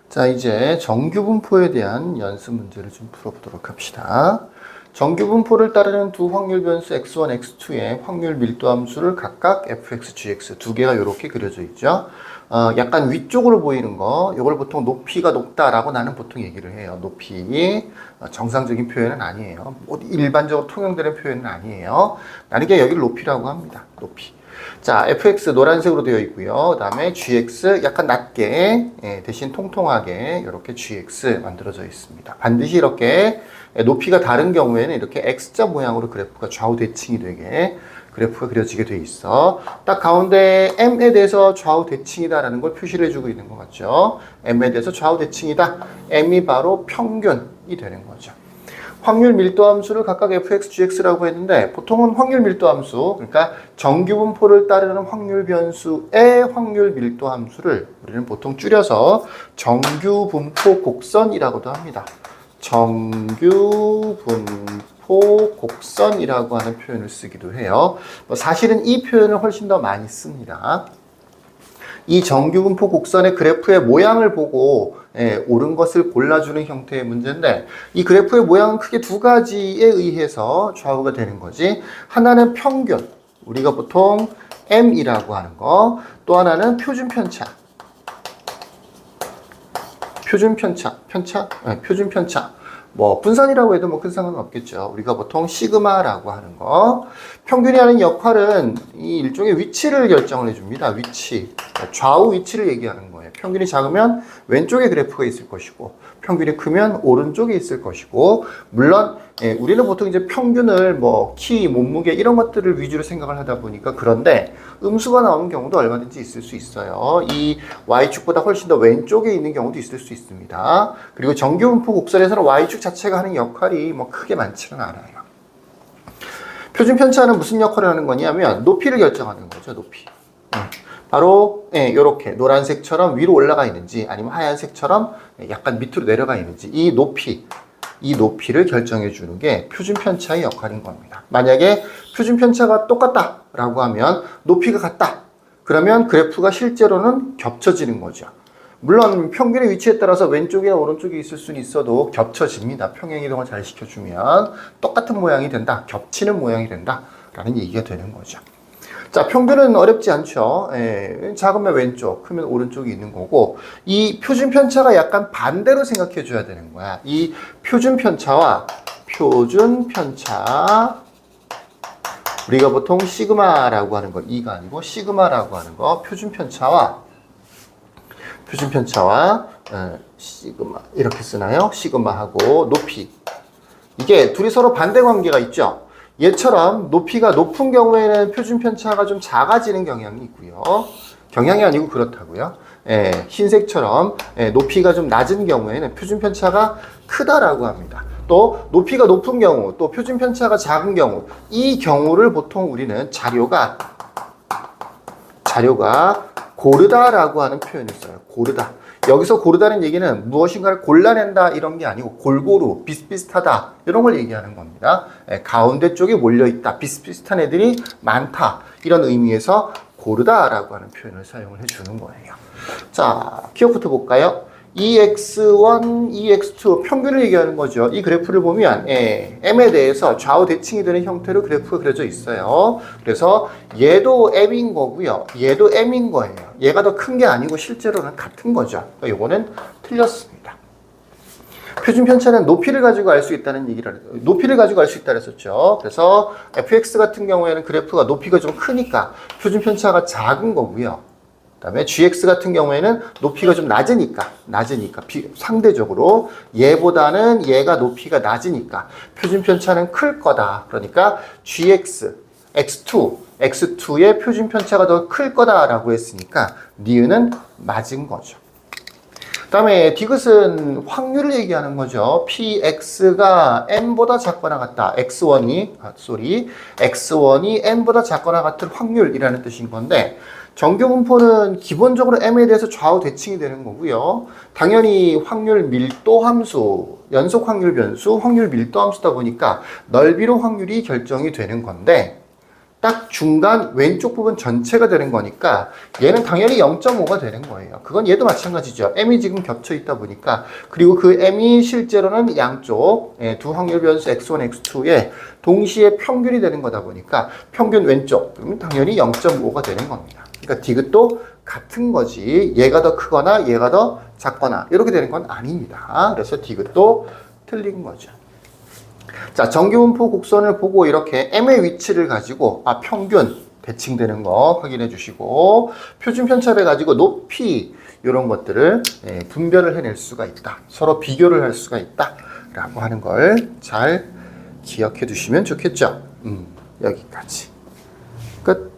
자, 이제 정규분포에 대한 연습 문제를 좀 풀어보도록 합시다. 정규분포를 따르는 두 확률 변수 x1, x2의 확률 밀도 함수를 각각 fx, gx 두 개가 이렇게 그려져 있죠. 약간 위쪽으로 보이는 거, 이걸 보통 높이가 높다라고 나는 보통 얘기를 해요. 높이. 정상적인 표현은 아니에요. 일반적으로 통용되는 표현은 아니에요. 나는 그냥 여기를 높이라고 합니다. 높이. 자, fx 노란색으로 되어 있고요. 그 다음에 gx 약간 낮게 대신 통통하게 이렇게 gx 만들어져 있습니다. 반드시 이렇게 높이가 다른 경우에는 이렇게 x자 모양으로 그래프가 좌우 대칭이 되게 그래프가 그려지게 돼 있어. 딱 가운데 m에 대해서 좌우 대칭이다라는 걸 표시를 해주고 있는 것 같죠. m에 대해서 좌우 대칭이다. m이 바로 평균이 되는 거죠. 확률 밀도 함수를 각각 fx, gx라고 했는데 보통은 확률 밀도 함수, 그러니까 정규분포를 따르는 확률 변수의 확률 밀도 함수를 우리는 보통 줄여서 정규분포 곡선이라고도 합니다. 정규분포 곡선이라고 하는 표현을 쓰기도 해요. 사실은 이 표현을 훨씬 더 많이 씁니다. 이 정규분포 곡선의 그래프의 모양을 보고 옳은 것을 골라주는 형태의 문제인데, 이 그래프의 모양은 크게 두 가지에 의해서 좌우가 되는 거지. 하나는 평균, 우리가 보통 m이라고 하는 거, 또 하나는 표준 편차. 표준 편차. 뭐 분산이라고 해도 뭐 큰 상관은 없겠죠. 우리가 보통 시그마라고 하는 거. 평균이 하는 역할은 이 일종의 위치를 결정을 해줍니다. 위치. 좌우 위치를 얘기하는 거예요. 평균이 작으면 왼쪽에 그래프가 있을 것이고, 평균이 크면 오른쪽에 있을 것이고, 물론 우리는 보통 이제 평균을 뭐 키, 몸무게 이런 것들을 위주로 생각을 하다 보니까 그런데 음수가 나오는 경우도 얼마든지 있을 수 있어요. 이 y축보다 훨씬 더 왼쪽에 있는 경우도 있을 수 있습니다. 그리고 정규분포 곡선에서는 y축 자체가 하는 역할이 뭐 크게 많지는 않아요. 표준 편차는 무슨 역할을 하는 거냐면 높이를 결정하는 거죠. 높이. 바로 이렇게 노란색처럼 위로 올라가 있는지 아니면 하얀색처럼 약간 밑으로 내려가 있는지 이 높이를 결정해 주는 게 표준 편차의 역할인 겁니다. 만약에 표준 편차가 똑같다라고 하면 높이가 같다. 그러면 그래프가 실제로는 겹쳐지는 거죠. 물론 평균의 위치에 따라서 왼쪽이나 오른쪽에 있을 수는 있어도 겹쳐집니다. 평행이동을 잘 시켜주면 똑같은 모양이 된다. 겹치는 모양이 된다. 라는 얘기가 되는 거죠. 자, 평균은 어렵지 않죠. 작으면 왼쪽, 크면 오른쪽이 있는 거고, 이 표준 편차가 약간 반대로 생각해 줘야 되는 거야. 이 표준 편차와 우리가 보통 시그마라고 하는 거, 이가 아니고 시그마라고 하는 거, 표준 편차와 시그마 이렇게 쓰나요? 시그마하고 높이, 이게 둘이 서로 반대 관계가 있죠. 얘처럼 높이가 높은 경우에는 표준 편차가 좀 작아지는 경향이 있고요. 경향이 아니고 그렇다고요. 흰색처럼 높이가 좀 낮은 경우에는 표준 편차가 크다라고 합니다. 또 높이가 높은 경우, 또 표준 편차가 작은 경우, 이 경우를 보통 우리는 자료가 고르다라고 하는 표현을 써요. 고르다. 여기서 고르다는 얘기는 무엇인가를 골라낸다 이런 게 아니고 골고루 비슷비슷하다 이런 걸 얘기하는 겁니다. 가운데 쪽에 몰려있다, 비슷비슷한 애들이 많다 이런 의미에서 고르다라고 하는 표현을 사용을 해주는 거예요. 자, 기억부터 볼까요? EX1, EX2 평균을 얘기하는 거죠. 이 그래프를 보면 M에 대해서 좌우 대칭이 되는 형태로 그래프가 그려져 있어요. 그래서 얘도 M인 거고요. 얘도 M인 거예요. 얘가 더 큰 게 아니고 실제로는 같은 거죠. 그러니까 이거는 틀렸습니다. 표준 편차는 높이를 가지고 알 수 있다 그랬었죠. 그래서 fx 같은 경우에는 그래프가 높이가 좀 크니까 표준 편차가 작은 거고요. 그 다음에 gx 같은 경우에는 높이가 좀 낮으니까 상대적으로 얘보다는 얘가 높이가 낮으니까 표준 편차는 클 거다. 그러니까 gx, x2의 표준 편차가 더 클 거다라고 했으니까 니은은 맞은 거죠. 그 다음에 디귿은 확률을 얘기하는 거죠. px가 n보다 작거나 같다. x1이 n보다 작거나 같은 확률이라는 뜻인 건데, 정규분포는 기본적으로 m에 대해서 좌우 대칭이 되는 거고요. 당연히 확률 밀도 함수, 연속 확률 변수, 확률 밀도 함수다 보니까 넓이로 확률이 결정이 되는 건데, 딱 중간 왼쪽 부분 전체가 되는 거니까 얘는 당연히 0.5가 되는 거예요. 그건 얘도 마찬가지죠. m이 지금 겹쳐 있다 보니까, 그리고 그 m이 실제로는 양쪽 두 확률 변수 x1, x2에 동시에 평균이 되는 거다 보니까 평균 왼쪽, 그러면 당연히 0.5가 되는 겁니다. 그러니까 디귿도 같은 거지 얘가 더 크거나 얘가 더 작거나 이렇게 되는 건 아닙니다. 그래서 디귿도 틀린 거죠. 자, 정규분포 곡선을 보고 이렇게 m의 위치를 가지고 평균 대칭되는 거 확인해 주시고, 표준 편차를 가지고 높이 이런 것들을 분별을 해낼 수가 있다. 서로 비교를 할 수가 있다. 라고 하는 걸 잘 기억해 두시면 좋겠죠. 여기까지. 끝.